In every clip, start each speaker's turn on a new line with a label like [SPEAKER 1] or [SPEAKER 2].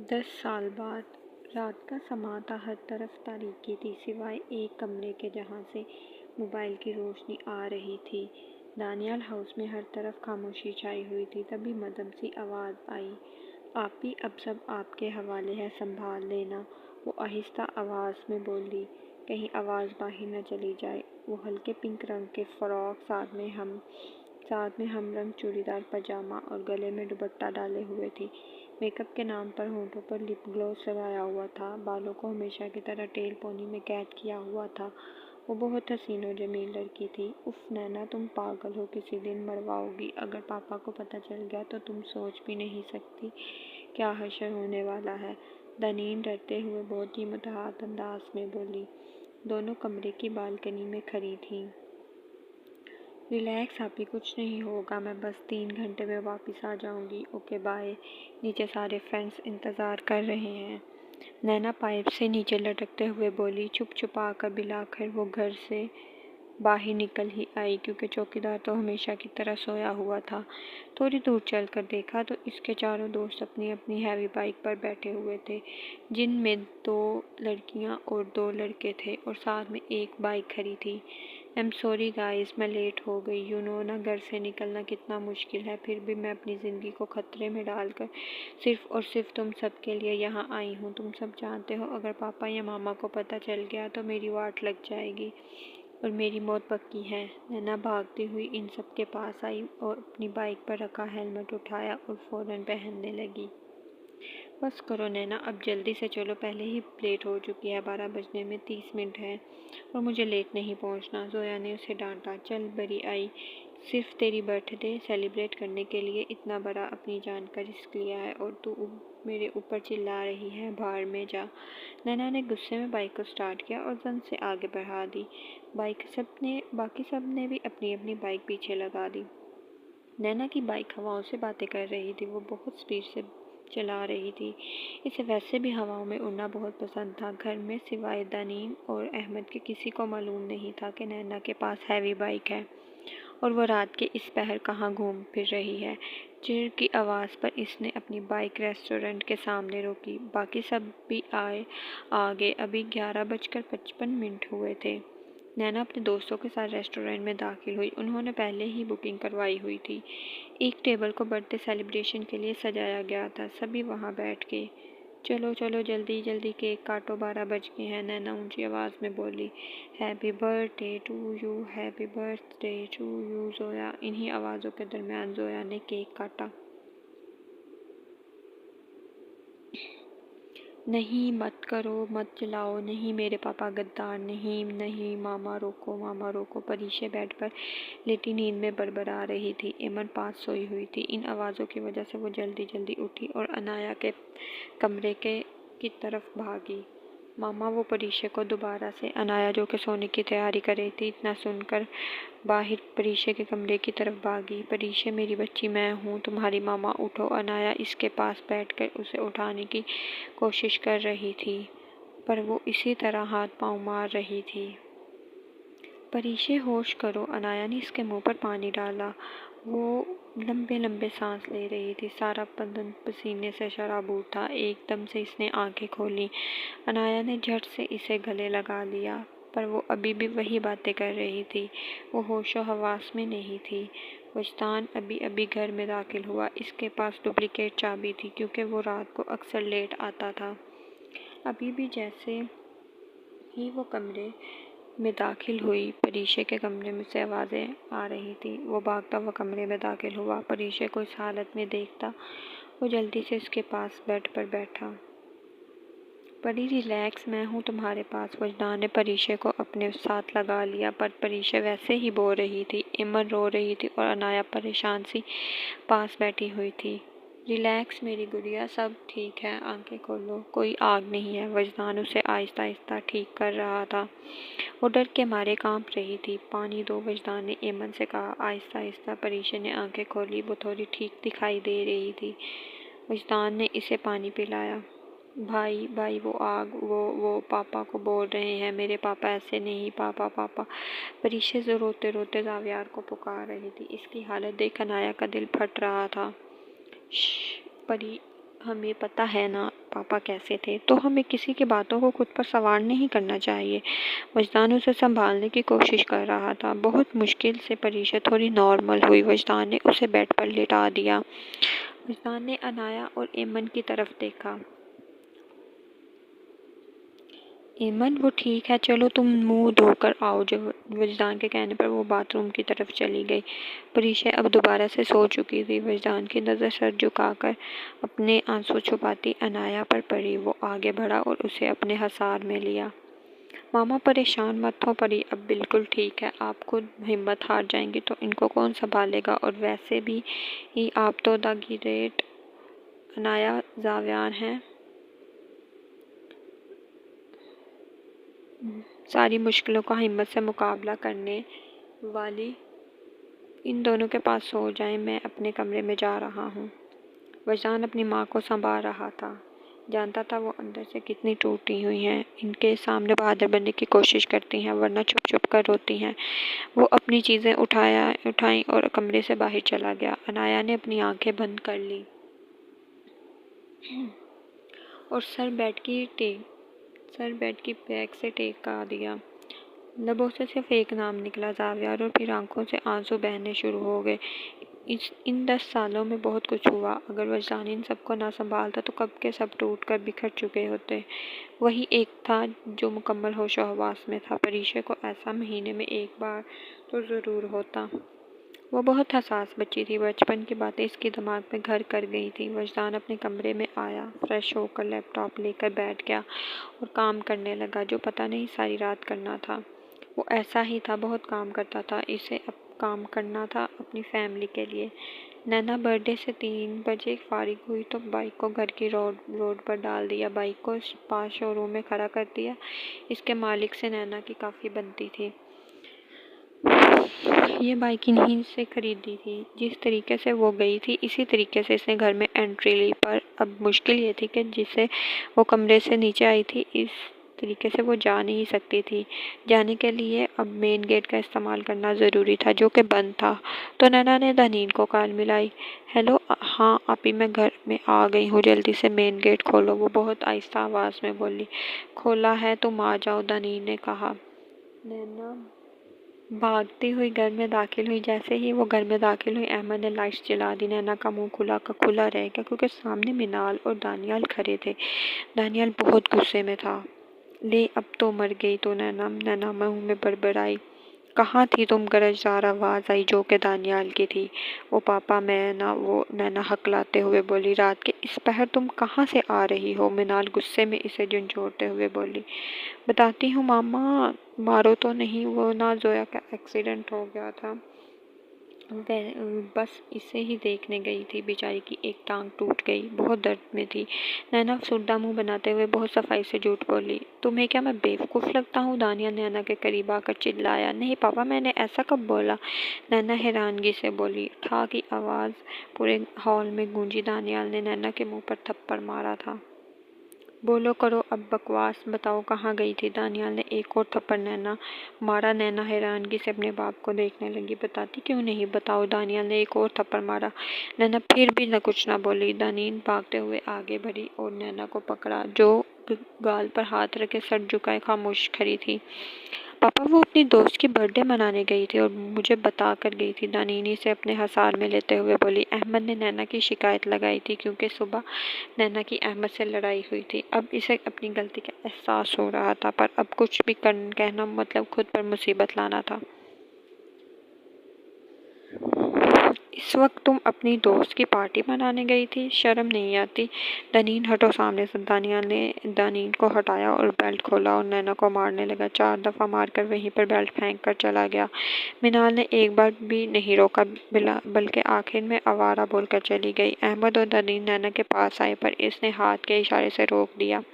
[SPEAKER 1] 10 साल बाद रात का समा था। हर तरफ तारीकी थी सिवाय एक कमरे के जहाँ से मोबाइल की रोशनी आ रही थी। दानियाल हाउस में हर तरफ खामोशी छाई हुई थी। तभी मदम सी आवाज़ आई, आपी अब सब आपके हवाले है, संभाल लेना। वो आहिस्ता आवाज़ में बोली, कहीं आवाज़ बाहर न चली जाए। वो हल्के पिंक रंग के फ़्रॉक साथ में हम रंग चूड़ीदार पजामा और गले में दुपट्टा डाले हुए थी। मेकअप के नाम पर होंठों पर लिप ग्लॉस लगाया हुआ था। बालों को हमेशा की तरह टेल पोनी में कैद किया हुआ था। वो बहुत हसीन और जमील लड़की थी। उफ नैना, तुम पागल हो, किसी दिन मरवाओगी। अगर पापा को पता चल गया तो तुम सोच भी नहीं सकती क्या हशर होने वाला है। दनीन डरते हुए बहुत ही मुतहात अंदाज में बोली। दोनों कमरे की बालकनी में खड़ी थीं। रिलैक्स आपी, कुछ नहीं होगा, मैं बस 3 घंटे में वापस आ जाऊंगी। Okay bye. नीचे सारे फ्रेंड्स इंतज़ार कर रहे हैं। नैना पाइप से नीचे लटकते हुए बोली। चुप चुपा कर बिलाकर वो घर से बाहर निकल ही आई, क्योंकि चौकीदार तो हमेशा की तरह सोया हुआ था। थोड़ी दूर चलकर देखा तो इसके चारों दोस्त अपनी अपनी हैवी बाइक पर बैठे हुए थे, जिनमें 2 लड़कियां और 2 लड़के थे और साथ में एक बाइक खड़ी थी। आई एम सॉरी गाइस, मैं लेट हो गई। यू नो ना, घर से निकलना कितना मुश्किल है, फिर भी मैं अपनी ज़िंदगी को ख़तरे में डालकर सिर्फ़ और सिर्फ तुम सब के लिए यहाँ आई हूँ। तुम सब जानते हो, अगर पापा या मामा को पता चल गया तो मेरी वाट लग जाएगी और मेरी मौत पक्की है। नैना भागती हुई इन सब के पास आई और अपनी बाइक पर रखा हेलमेट उठाया और फ़ौरन पहनने लगी। बस करो नैना, अब जल्दी से चलो, पहले ही लेट हो चुकी है। 12 बजने में 30 मिनट है और मुझे लेट नहीं पहुंचना। जोया ने उसे डांटा। चल बड़ी आई, सिर्फ तेरी बर्थडे सेलिब्रेट करने के लिए इतना बड़ा अपनी जान का रिस्क लिया है और तू मेरे ऊपर चिल्ला रही है। बाहर में जा। नैना ने गुस्से में बाइक को स्टार्ट किया और जन से आगे बढ़ा दी। बाकी सब ने भी अपनी अपनी बाइक पीछे लगा दी। नैना की बाइक हवाओं से बातें कर रही थी। वो बहुत स्पीड से चला रही थी। इसे वैसे भी हवाओं में उड़ना बहुत पसंद था। घर में सिवाय दनीन और अहमद के किसी को मालूम नहीं था कि नैना के पास हैवी बाइक है और वो रात के इस पहर कहाँ घूम फिर रही है। चिर की आवाज़ पर इसने अपनी बाइक रेस्टोरेंट के सामने रोकी। बाकी सब भी आ गए। अभी 11:55 हुए थे। नैना अपने दोस्तों के साथ रेस्टोरेंट में दाखिल हुई। उन्होंने पहले ही बुकिंग करवाई हुई थी। एक टेबल को बर्थडे सेलिब्रेशन के लिए सजाया गया था। सभी वहाँ बैठ गए। चलो चलो, जल्दी जल्दी केक काटो, 12 बज गए हैं। नैना ऊंची आवाज़ में बोली। Happy birthday to you, happy birthday to you Zoya. इन्हीं आवाज़ों के दरमियान जोया ने केक काटा। नहीं, मत करो, मत जलाओ। नहीं मेरे पापा गद्दार, नहीं नहीं, मामा रोको, मामा रोको। परीशे बेड पर लेटी नींद में बड़बड़ा रही थी। एमन पास सोई हुई थी। इन आवाज़ों की वजह से वो जल्दी जल्दी उठी और अनाया के कमरे की तरफ भागी। मामा, वो परीशे को दोबारा से। अनाया जो कि सोने की तैयारी कर रही थी, इतना सुनकर बाहर परीशे के कमरे की तरफ भागी। परीशे, मेरी बच्ची, मैं हूँ तुम्हारी मामा, उठो। अनाया इसके पास बैठकर उसे उठाने की कोशिश कर रही थी, पर वो इसी तरह हाथ पांव मार रही थी। परीशे, होश करो। अनाया ने इसके मुंह पर पानी डाला। वो लंबे लंबे सांस ले रही थी। सारा बदन पसीने से शराबूर था। एकदम से इसने आंखें खोली। अनाया ने झट से इसे गले लगा लिया, पर वो अभी भी वही बातें कर रही थी। वो होशो हवास में नहीं थी। वजदान अभी अभी घर में दाखिल हुआ। इसके पास डुप्लीकेट चाबी थी, क्योंकि वो रात को अक्सर लेट आता था। अभी भी जैसे ही वो कमरे में दाखिल हुई, परीशे के कमरे में से आवाज़ें आ रही थी। वो भागता हुआ कमरे में दाखिल हुआ। परीशे को इस हालत में देखता वो जल्दी से इसके पास बेड पर बैठा। परी, रिलैक्स, मैं हूँ तुम्हारे पास। वजदान ने परीशे को अपने साथ लगा लिया, पर परीशे वैसे ही बो रही थी। इमन रो रही थी और अनाया परेशान सी पास बैठी हुई थी। रिलैक्स मेरी गुड़िया, सब ठीक है, आंखें खोलो, कोई आग नहीं है। वजदान उसे आहिस्ता आहिस्ता ठीक कर रहा था। वो डर के मारे कांप रही थी। पानी दो, वजदान ने एमन से कहा। आहिस्ता आहिस्ता परीशे ने आंखें खोली। वो थोड़ी ठीक दिखाई दे रही थी। वजदान ने इसे पानी पिलाया। भाई भाई, वो आग, वो पापा को बोल रहे हैं। मेरे पापा ऐसे नहीं, पापा पापा। परीशे से रोते रोते जावियार को पुकार रही थी। इसकी हालत देख अनाया का दिल फट रहा था। परी हमें पता है ना पापा कैसे थे, तो हमें किसी की बातों को खुद पर सवार नहीं करना चाहिए। वजदान उसे संभालने की कोशिश कर रहा था। बहुत मुश्किल से परीशा थोड़ी नॉर्मल हुई। वजदान ने उसे बेड पर लेटा दिया। वजदान ने अनाया और एमन की तरफ देखा। एमन, वो ठीक है, चलो तुम मुंह धोकर आओ। जो वजदान के कहने पर वो बाथरूम की तरफ चली गई। परीशा अब दोबारा से सो चुकी थी। वजदान की नज़र सर झुकाकर अपने आंसू छुपाती अनाया पर पड़ी। वो आगे बढ़ा और उसे अपने हसार में लिया। मामा परेशान मत हो परी, अब बिल्कुल ठीक है। आप खुद हिम्मत हार जाएंगी तो इनको कौन संभालेगा, और वैसे भी ही आप तो द ग्रेट अनाया जावियान हैं। सारी मुश्किलों का हिम्मत से मुकाबला करने वाली इन दोनों के पास सो जाएं। मैं अपने कमरे में जा रहा हूँ। वजदान अपनी माँ को संभाल रहा था। जानता था वो अंदर से कितनी टूटी हुई हैं। इनके सामने बहादुर बनने की कोशिश करती हैं, वरना छुप छुप कर रोती हैं। वो अपनी चीज़ें उठाई और कमरे से बाहर चला गया। अनाया ने अपनी आंखें बंद कर ली और सर बेड की बैग से टेका दिया। लबों से सिर्फ एक नाम निकला, जावियार, और फिर आंखों से आंसू बहने शुरू हो गए। इन 10 सालों में बहुत कुछ हुआ। अगर वजदान इन सबको ना संभालता तो कब के सब टूट कर बिखर चुके होते। वही एक था जो मुकम्मल होशो हवास में था। परीशा को ऐसा महीने में एक बार तो ज़रूर होता। वो बहुत हसास बच्ची थी। बचपन की बातें इसके दिमाग में घर कर गई थी। वजदान अपने कमरे में आया, फ्रेश होकर लैपटॉप लेकर बैठ गया और काम करने लगा, जो पता नहीं सारी रात करना था। वो ऐसा ही था, बहुत काम करता था। इसे अब काम करना था अपनी फैमिली के लिए। नैना बर्थडे से 3 बजे फारिग हुई तो बाइक को घर की रोड पर डाल दिया। बाइक को पास शोरूम में खड़ा कर दिया। इसके मालिक से नैना की काफ़ी बनती थी। ये बाइक इन्हीं से खरीदी थी। जिस तरीके से वो गई थी इसी तरीके से इसने घर में एंट्री ली। पर अब मुश्किल ये थी कि जिससे वो कमरे से नीचे आई थी, इस तरीके से वो जा नहीं सकती थी। जाने के लिए अब मेन गेट का इस्तेमाल करना ज़रूरी था, जो कि बंद था। तो नैना ने दानीन को कॉल मिलाई। हेलो, हाँ आपी, मैं घर में आ गई हूँ, जल्दी से मेन गेट खोलो। वो बहुत आहिस्ता आवाज़ में बोली। खोला है, तुम आ जाओ, दानीन ने कहा। नैना भागती हुई घर में दाखिल हुई। जैसे ही वो घर में दाखिल हुई, अहमद ने लाइट्स जला दी। नैना का मुंह खुला का खुला रह गया, क्योंकि सामने मिनाल और दानियाल खड़े थे। दानियाल बहुत गुस्से में था। ले, अब तो मर गई तो नैना मुंह में बड़बड़ाई। कहाँ थी तुम? गरजदार आवाज़ आई, जो कि दानियाल की थी। वो पापा, मैं ना, वो नैना हकलाते हुए बोली। रात के इस पहर तुम कहाँ से आ रही हो? मिनाल गुस्से में इसे झंझोड़ते हुए बोली। बताती हूँ मामा, मारो तो नहीं, वो ना जोया का एक्सीडेंट हो गया था, बस इसे ही देखने गई थी। बेचारी की एक टांग टूट गई, बहुत दर्द में थी। नैना सुड्डा मुंह बनाते हुए बहुत सफाई से झूठ बोली। तुम्हें क्या मैं बेवकूफ़ लगता हूँ? दानिया नैना के करीब आकर चिल्लाया। नहीं पापा, मैंने ऐसा कब बोला? नैना हैरानगी से बोली। ठा की आवाज़ पूरे हॉल में गूंजी। दानियाल ने नैना के मुंह पर थप्पड़ मारा था। बोलो करो अब, बकवास बताओ कहाँ गई थी? दानियाल ने एक और थप्पड़ नैना मारा। नैना हैरानगी से अपने बाप को देखने लगी। बताती क्यों नहीं? बताओ। दानियाल ने एक और थप्पड़ मारा। नैना फिर भी कुछ ना बोली। दानीन भागते हुए आगे बढ़ी और नैना को पकड़ा, जो गाल पर हाथ रखे सर झुकाए खामोश खड़ी थी। पापा, वो अपनी दोस्त की बर्थडे मनाने गई थी और मुझे बता कर गई थी, दानीनी से अपने हसार में लेते हुए बोली। अहमद ने नैना की शिकायत लगाई थी, क्योंकि सुबह नैना की अहमद से लड़ाई हुई थी। अब इसे अपनी गलती का एहसास हो रहा था, पर अब कुछ भी कहना मतलब खुद पर मुसीबत लाना था। इस वक्त तुम अपनी दोस्त की पार्टी मनाने गई थी, शर्म नहीं आती? दानीन, हटो सामने से। दानियाल ने दानीन को हटाया और बेल्ट खोला और नैना को मारने लगा। 4 दफ़ा मारकर वहीं पर बेल्ट फेंक कर चला गया। मिनाल ने एक बार भी नहीं रोका, बल्कि आखिर में आवारा बोलकर चली गई। अहमद और दानीन नैना के पास आए, पर इसने हाथ के इशारे से रोक दिया।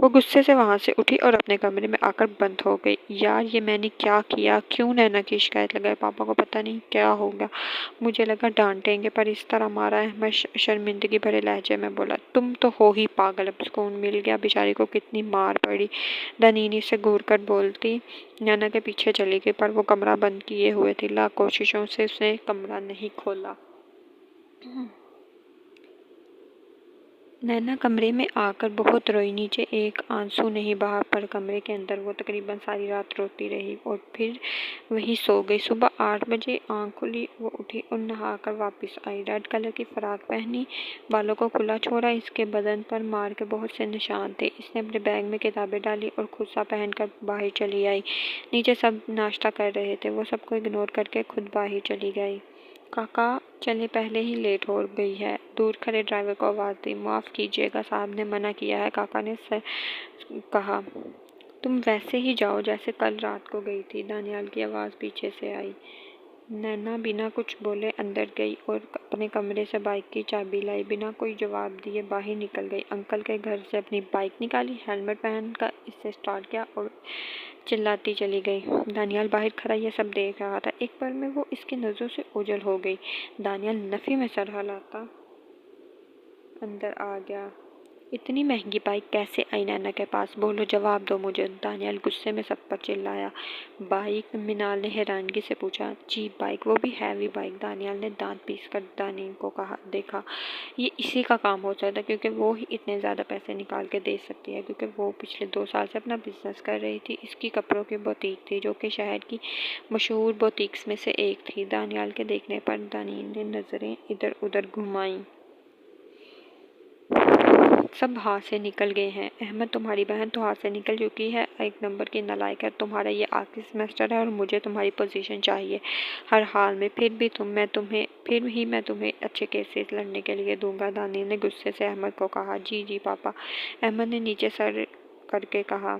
[SPEAKER 1] वो गुस्से से वहां से उठी और अपने कमरे में आकर बंद हो गई। यार, ये मैंने क्या किया? क्यों नैना की शिकायत लगाई? पापा को पता नहीं क्या हो गया। मुझे लगा डांटेंगे, पर इस तरह मारा है। मैं शर्मिंदगी भरे लहजे में बोला। तुम तो हो ही पागल, अब सुकून मिल गया? बेचारी को कितनी मार पड़ी। दानीनी से घूर कर बोलती नैना के पीछे चली गई, पर वो कमरा बंद किए हुए थी। लाख कोशिशों से उसने कमरा नहीं खोला। नैना कमरे में आकर बहुत रोई। नीचे एक आंसू नहीं बहा, पर कमरे के अंदर वो तकरीबन सारी रात रोती रही और फिर वहीं सो गई। सुबह 8 बजे आँख खुली, वो उठी और नहाकर वापस आई। रेड कलर की फ्रॉक पहनी, बालों को खुला छोड़ा। इसके बदन पर मार के बहुत से निशान थे। इसने अपने बैग में किताबें डाली और खुद सा पहनकर बाहर चली आई। नीचे सब नाश्ता कर रहे थे, वो सबको इग्नोर करके खुद बाहर चली गई। काका चले, पहले ही लेट हो गई है। दूर खड़े ड्राइवर को आवाज़ दी। माफ़ कीजिएगा, साहब ने मना किया है, काका ने कहा। तुम वैसे ही जाओ जैसे कल रात को गई थी, दानियाल की आवाज़ पीछे से आई। नैना बिना कुछ बोले अंदर गई और अपने कमरे से बाइक की चाबी लाई। बिना कोई जवाब दिए बाहर निकल गई। अंकल के घर से अपनी बाइक निकाली, हेलमेट पहनकर इसे स्टार्ट किया और चिल्लाती चली गई। दानियाल बाहर खड़ा ये सब देख रहा था। एक बार में वो इसकी नज़रों से ओझल हो गई। दानियाल नफ़ी में सर हिलाता अंदर आ गया। इतनी महंगी बाइक कैसे आई नैना के पास? बोलो, जवाब दो मुझे। दानियाल गुस्से में सब पर चिल्लाया। बाइक? मिनाल ने हैरानगी से पूछा। जी बाइक, वो भी हैवी बाइक। दानियाल ने दांत पीस कर दानियल को कहा। देखा, ये इसी का काम हो सकता है, क्योंकि वो ही इतने ज़्यादा पैसे निकाल के दे सकती है, क्योंकि वो पिछले 2 साल से अपना बिजनेस कर रही थी। इसकी कपड़ों की बुटीक थी, जो कि शहर की मशहूर बुटीक्स में से एक थी। दानियाल के देखने पर दानियल ने नज़रें इधर उधर घुमाई। सब हाथ से निकल गए हैं। अहमद, तुम्हारी बहन तो हाथ से निकल चुकी है, एक नंबर की नालायक है। तुम्हारा ये आखिरी सेमेस्टर है और मुझे तुम्हारी पोजीशन चाहिए हर हाल में। फिर ही मैं तुम्हें अच्छे केसेस लड़ने के लिए दूंगा। दानियल ने गुस्से से अहमद को कहा। जी जी पापा, अहमद ने नीचे सर करके कहा।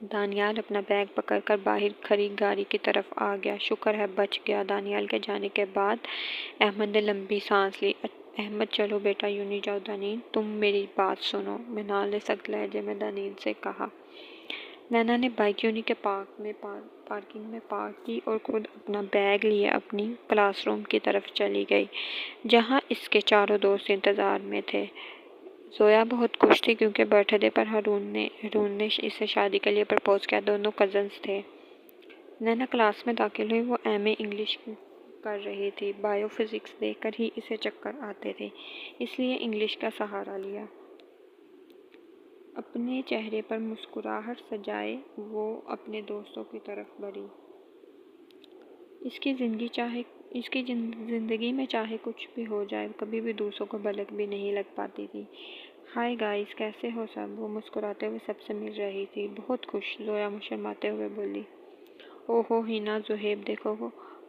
[SPEAKER 1] दानियाल अपना बैग पकड़कर बाहर खड़ी गाड़ी की तरफ आ गया। शुक्र है बच गया। दानियाल के जाने के बाद अहमद ने लंबी सांस ली। अहमद, चलो बेटा, यूं नहीं जाओ। दानियल, तुम मेरी बात सुनो, मिनाल ने सख्त लहजे में दानियल से कहा। नैना ने बाइक यूनी के पार्किंग में पार्क की और खुद अपना बैग लिए अपनी क्लासरूम की तरफ चली गई, जहां इसके चारों दोस्त इंतज़ार में थे। जोया बहुत खुश थी, क्योंकि बर्थडे पर रून ने इसे शादी के लिए प्रपोज किया। दोनों कजन्स थे। नैना क्लास में दाखिल हुई। वो एमए इंग्लिश कर रही थी। बायोफिजिक्स देखकर ही इसे चक्कर आते थे, इसलिए इंग्लिश का सहारा लिया। अपने चेहरे पर मुस्कुराहट सजाए वो अपने दोस्तों की तरफ बढ़ी। इसकी ज़िंदगी में चाहे कुछ भी हो जाए, कभी भी दूसरों को भनक भी नहीं लग पाती थी। हाय गाइस, कैसे हो सब? वो मुस्कुराते हुए सबसे मिल रही थी। बहुत खुश, जोया मुस्कुराते हुए बोली। ओहो हिना, जुहेब देखो,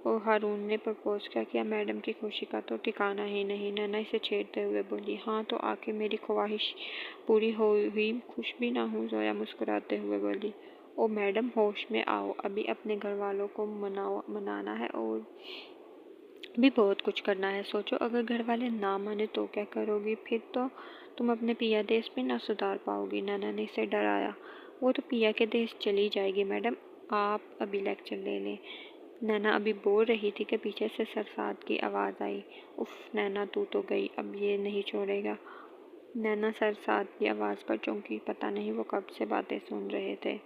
[SPEAKER 1] वो हारून ने प्रपोज किया। मैडम की खुशी का तो ठिकाना ही नहीं। नैना इसे छेड़ते हुए बोली। हाँ, तो आके मेरी ख्वाहिश पूरी हुई, खुश भी ना हूँ? जोया मुस्कुराते हुए बोली। ओ मैडम, होश में आओ, अभी अपने घर वालों को मनाना है और भी बहुत कुछ करना है। सोचो, अगर घर वाले ना माने तो क्या करोगी? फिर तो तुम अपने पिया देश में ना सुधार पाओगी। नैना ने इसे डराया। वो तो पिया के देश चली जाएगी मैडम, आप अभी लेक्चर ले लें। नैना अभी बोल रही थी कि पीछे से सरसाद की आवाज़ आई। उफ नैना, तू तो गई, अब ये नहीं छोड़ेगा। नैना सरसाद की आवाज़ पर चौंकी। पता नहीं वो कब से बातें सुन रहे थे।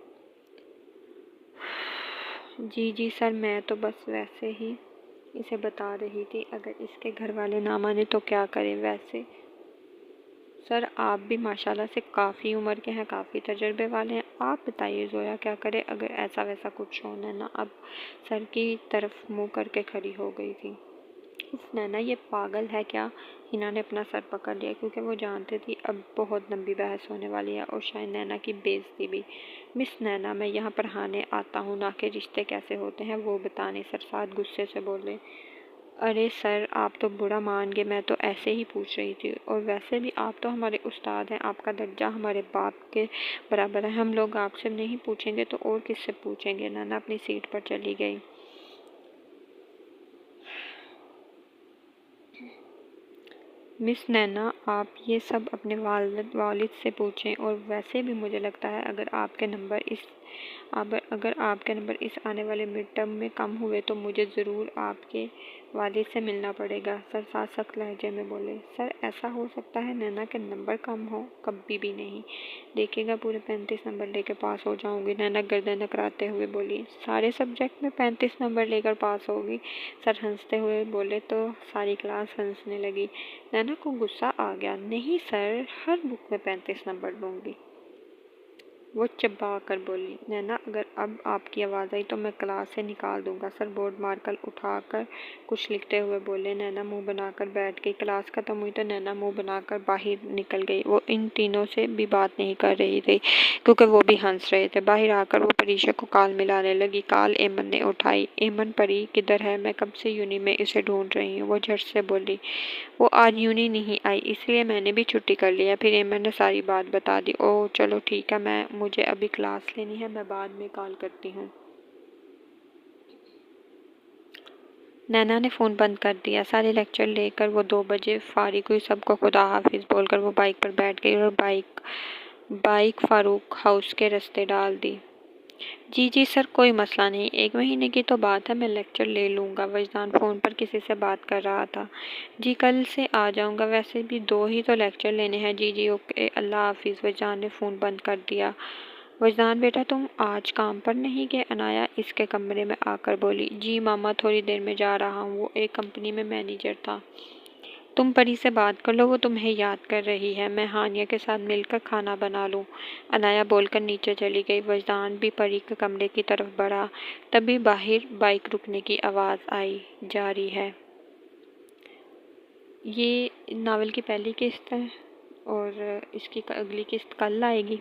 [SPEAKER 1] जी जी सर, मैं तो बस वैसे ही इसे बता रही थी, अगर इसके घर वाले ना माने तो क्या करें। वैसे सर, आप भी माशाल्लाह से काफ़ी उम्र के हैं, काफ़ी तजर्बे वाले हैं। आप बताइए जोया क्या करे अगर ऐसा वैसा कुछ हो। नैना अब सर की तरफ मुंह करके खड़ी हो गई थी। उफ नैना, ये पागल है क्या? हिना ने अपना सर पकड़ लिया, क्योंकि वो जानती थी अब बहुत लंबी बहस होने वाली है और शायद नैना की बेइज्जती भी। मिस नैना, मैं यहाँ पढ़ाने आता हूँ, ना कि रिश्ते कैसे होते हैं वो बताने। सरसाद गुस्से से बोले। अरे सर, आप तो बुरा मान गए, मैं तो ऐसे ही पूछ रही थी। और वैसे भी आप तो हमारे उस्ताद हैं, आपका दर्जा हमारे बाप के बराबर है। हम लोग आपसे नहीं पूछेंगे तो और किससे पूछेंगे? नैना अपनी सीट पर चली गई। मिस नैना, आप ये सब अपने वालिद से पूछें। और वैसे भी मुझे लगता है अगर आपके नंबर इस अब अगर आपके नंबर इस आने वाले मिड टर्म में कम हुए तो मुझे ज़रूर आपके वालिद से मिलना पड़ेगा। सर सख्त लहजे में बोले। सर ऐसा हो सकता है नैना के नंबर कम हो? कभी भी नहीं, देखिएगा पूरे 35 नंबर लेकर पास हो जाऊंगी। नैना गर्दन अकड़ाते हुए बोली। सारे सब्जेक्ट में 35 नंबर लेकर पास होगी? सर हंसते हुए बोले तो सारी क्लास हंसने लगी। नैना को गुस्सा आ गया। नहीं सर, हर बुक में 35 नंबर लूँगी। वो चिल्ला कर बोली। नैना अगर अब आपकी आवाज़ आई तो मैं क्लास से निकाल दूंगा। सर बोर्ड मार्कर उठाकर कुछ लिखते हुए बोले। नैना मुंह बनाकर बैठ गई। क्लास खत्म हुई तो नैना मुंह बनाकर बाहर निकल गई। वो इन तीनों से भी बात नहीं कर रही थी क्योंकि वो भी हंस रहे थे। बाहर आकर वो परीक्षा को कॉल मिलाने लगी। कॉल एमन ने उठाई। एमन, परी किधर है? मैं कब से यूनि में इसे ढूंढ रही हूँ। वो झट से बोली। वो आज यूनी नहीं आई इसलिए मैंने भी छुट्टी कर लिया। फिर एमन ने सारी बात बता दी। ओह चलो ठीक है, मुझे अभी क्लास लेनी है, मैं बाद में कॉल करती हूँ। नैना ने फ़ोन बंद कर दिया। सारे लेक्चर लेकर वो 2 बजे फारिग हुई। सबको खुदा हाफिज़ बोलकर वो बाइक पर बैठ गई और बाइक फारूक हाउस के रास्ते डाल दी। जी सर, कोई मसला नहीं, 1 महीने की तो बात है, मैं लेक्चर ले लूँगा। वजदान फ़ोन पर किसी से बात कर रहा था। जी कल से आ जाऊँगा, वैसे भी 2 ही तो लेक्चर लेने हैं। जी ओके, अल्लाह हाफिज़। वजदान ने फ़ोन बंद कर दिया। वजदान बेटा तुम आज काम पर नहीं गए? अनाया इसके कमरे में आकर बोली। जी मामा, थोड़ी देर में जा रहा हूँ। वो एक कंपनी में मैनेजर था। तुम परी से बात कर लो, वो तुम्हें याद कर रही है। मैं हानिया के साथ मिलकर खाना बना लूँ। अनाया बोलकर नीचे चली गई। वजदान भी परी के कमरे की तरफ बढ़ा। तभी बाहर बाइक रुकने की आवाज़ आई। जारी है। ये नावल की पहली किस्त है और इसकी अगली किस्त कल आएगी।